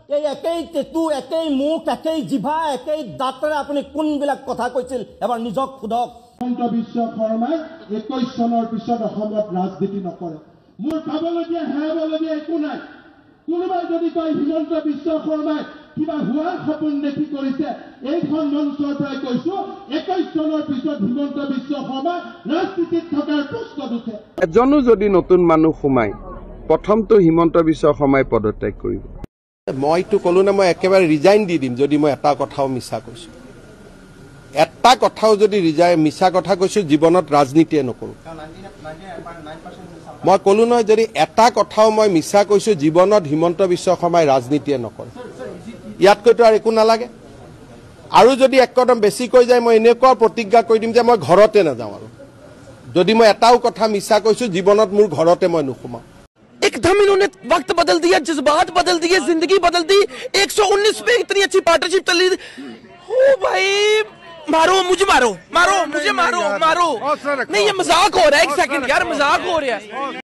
এই একেই টেটু, একেই মুখ, একেই জিভা, একেই দাঁতেৰে আপুনি কোনবিলাক কথা কৈছিল এবাৰ নিজক সোধক। হিমন্ত বিশ্ব শৰ্মাই 21 চনৰ পিছত অসমত ৰাজনীতি নকৰে। মোৰ পাবলগীয়া হেৰাবলগীয়া একো নাই। কোনোবাই যদি কয় হিমন্ত বিশ্ব শৰ্মাই কিবা হোৱাৰ সপোন দেখি কৰিছে, এইখন মঞ্চৰ পৰাই কৈছো 21 চনৰ পিছত হিমন্ত বিশ্ব শৰ্মা ৰাজনীতিত থকাৰ প্ৰশ্ন উঠে। এজনো যদি নতুন মানুহ সোমাই প্ৰথমটো হিমন্ত বিশ্ব শৰ্মাই পদত্যাগ কৰিব। মইতো ক'লো না, মই একেবাৰে ৰিজাইন দি দিম যদি মই এটা কথাও মিছা কৈছো। এটা কথাও যদি মিছা কথা কৈছো, জীৱনত ৰাজনীতিয়ে নকৰো। মই ক'লো নহয়, যদি এটা কথাও মই মিছা কৈছো, জীৱনত হিমন্ত বিশ্ব শৰ্মাই ৰাজনীতিয়ে নকৰে। ইয়াতকৈতো আৰু একো নালাগে। আৰু যদি একদম বেছি কৈ যায়, মই এনেকুৱা প্ৰতিজ্ঞা কৰি দিম যে মই ঘৰতে নাযাওঁ। আৰু যদি মই এটাও কথা মিছা কৈছো, জীৱনত মোৰ ঘৰতে মই নুসুমাওঁ। एकदम इन्होंने वक्त बदल दिया, जज्बात बदल दिए, जिंदगी बदल दी। 119 पे इतनी अच्छी पार्टनरशिप चली। ओ भाई, मारो मुझे, मारो मुझे, मारो नहीं, ये मजाक हो रहा है। एक सेकंड यार, मजाक हो रहा है।